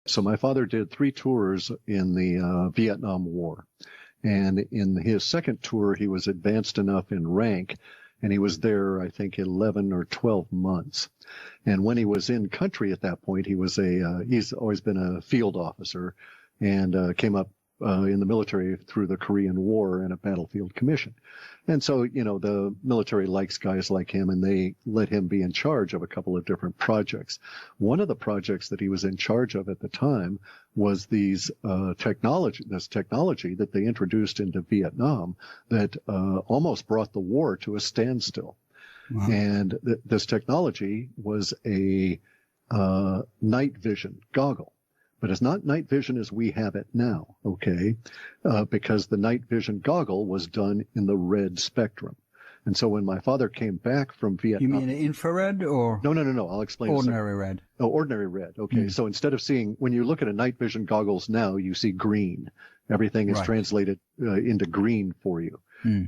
So my father did 3 tours in the Vietnam War. And in his second tour, he was advanced enough in rank, and he was there, I think, 11 or 12 months. And when he was in country at that point, he's always been a field officer and came up in the military through the Korean War and a battlefield commission. And so, the military likes guys like him, and they let him be in charge of a couple of different projects. One of the projects that he was in charge of at the time was this technology that they introduced into Vietnam that almost brought the war to a standstill. Wow. And this technology was a night vision goggle. But it's not night vision as we have it now, okay? Because the night vision goggle was done in the red spectrum. And so when my father came back from Vietnam... You mean infrared or... No. I'll explain. Ordinary red. Oh, ordinary red. Okay. So instead of seeing... When you look at a night vision goggles now, you see green. Everything is translated into green for you.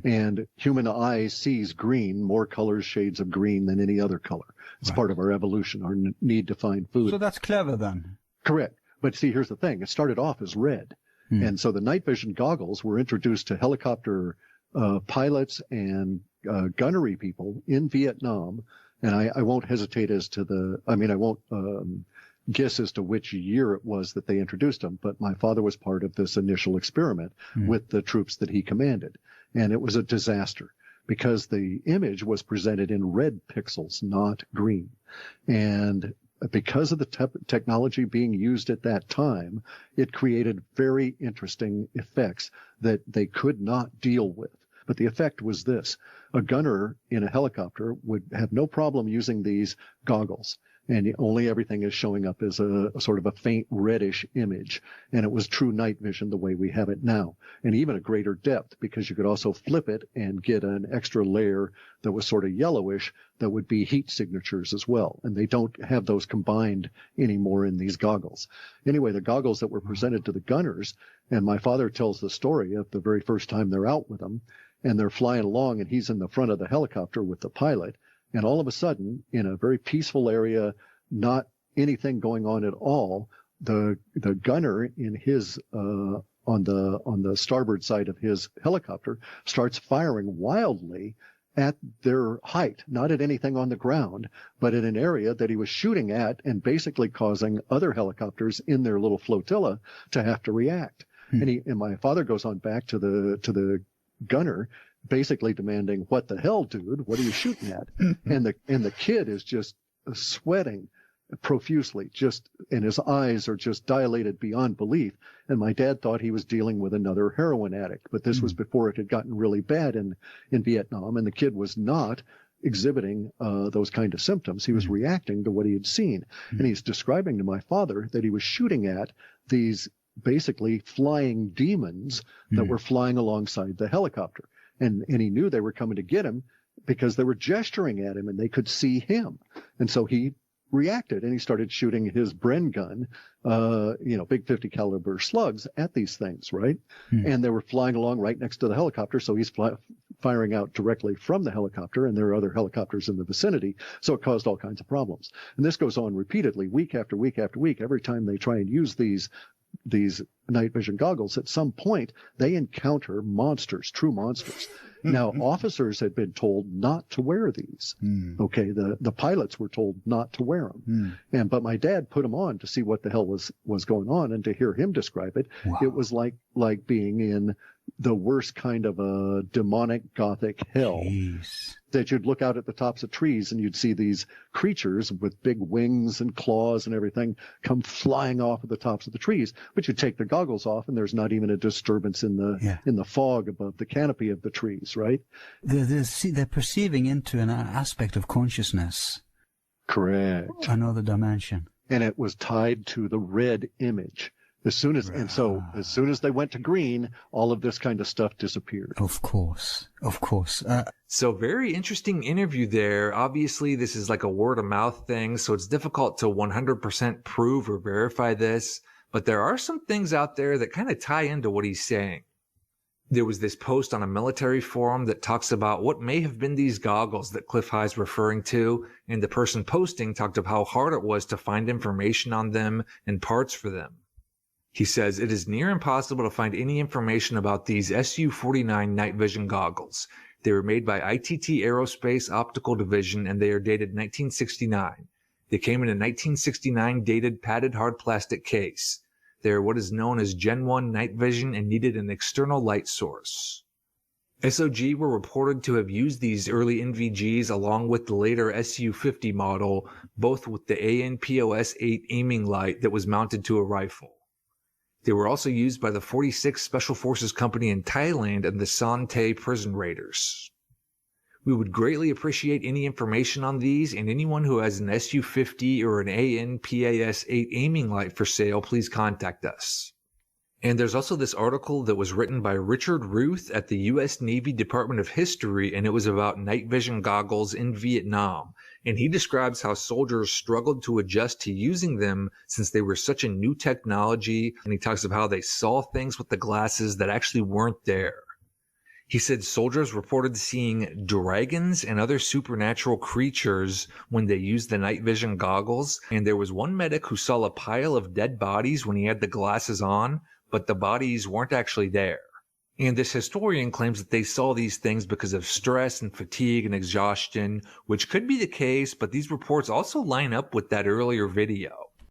And human eye sees green, more colors, shades of green than any other color. It's part of our evolution, our need to find food. So that's clever then. Correct. But see, here's the thing. It started off as red. And so the night vision goggles were introduced to helicopter pilots and gunnery people in Vietnam. And I won't hesitate I won't guess as to which year it was that they introduced them. But my father was part of this initial experiment with the troops that he commanded. And it was a disaster because the image was presented in red pixels, not green. And because of the technology being used at that time, it created very interesting effects that they could not deal with. But the effect was this. A gunner in a helicopter would have no problem using these goggles. And only everything is showing up as a sort of a faint reddish image. And it was true night vision the way we have it now. And even a greater depth, because you could also flip it and get an extra layer that was sort of yellowish that would be heat signatures as well. And they don't have those combined anymore in these goggles. Anyway, the goggles that were presented to the gunners, and my father tells the story of the very first time they're out with them, and they're flying along, and he's in the front of the helicopter with the pilot. And all of a sudden, in a very peaceful area, not anything going on at all, the gunner in his on the starboard side of his helicopter starts firing wildly at their height, not at anything on the ground, but at an area that he was shooting at, and basically causing other helicopters in their little flotilla to have to react. And my father goes on back to the gunner, basically demanding, "What the hell, dude? What are you shooting at?" And the kid is just sweating profusely, and his eyes are just dilated beyond belief. And my dad thought he was dealing with another heroin addict, but this was before it had gotten really bad in Vietnam, and the kid was not exhibiting those kind of symptoms. He was reacting to what he had seen. And he's describing to my father that he was shooting at these basically flying demons that were flying alongside the helicopter. And he knew they were coming to get him because they were gesturing at him and they could see him. And so he reacted and he started shooting his Bren gun, big 50 caliber slugs at these things, right? And they were flying along right next to the helicopter. So he's firing out directly from the helicopter, and there are other helicopters in the vicinity. So it caused all kinds of problems. And this goes on repeatedly, week after week after week. Every time they try and use these night vision goggles, at some point they encounter monsters, true monsters. Now, officers had been told not to wear these. Okay, the pilots were told not to wear them. But my dad put them on to see what the hell was going on, and to hear him describe it, it was like being in the worst kind of a demonic gothic hell. Jeez. That you'd look out at the tops of trees and you'd see these creatures with big wings and claws and everything come flying off of the tops of the trees. But you take the goggles off and there's not even a disturbance in the fog above the canopy of the trees, right? They're perceiving into an aspect of consciousness. Correct. Another dimension. And it was tied to the red image. As soon as they went to green, all of this kind of stuff disappeared. Of course. So very interesting interview there. Obviously, this is like a word of mouth thing, so it's difficult to 100% prove or verify this. But there are some things out there that kind of tie into what he's saying. There was this post on a military forum that talks about what may have been these goggles that Cliff High's referring to, and the person posting talked about how hard it was to find information on them and parts for them. He says, "It is near impossible to find any information about these Su-49 night vision goggles. They were made by ITT Aerospace Optical Division, and they are dated 1969. They came in a 1969 dated padded hard plastic case. They are what is known as Gen 1 night vision and needed an external light source." SOG were reported to have used these early NVGs along with the later Su-50 model, both with the ANPOS-8 aiming light that was mounted to a rifle. They were also used by the 46th Special Forces Company in Thailand and the Son Tay prison raiders. We would greatly appreciate any information on these, and anyone who has an Su-50 or an ANPAS-8 aiming light for sale, please contact us. And there's also this article that was written by Richard Ruth at the U.S. Navy Department of History, and it was about night vision goggles in Vietnam. And he describes how soldiers struggled to adjust to using them since they were such a new technology, and he talks about how they saw things with the glasses that actually weren't there. He said soldiers reported seeing dragons and other supernatural creatures when they used the night vision goggles, and there was one medic who saw a pile of dead bodies when he had the glasses on, but the bodies weren't actually there. And this historian claims that they saw these things because of stress and fatigue and exhaustion, which could be the case, but these reports also line up with that earlier video.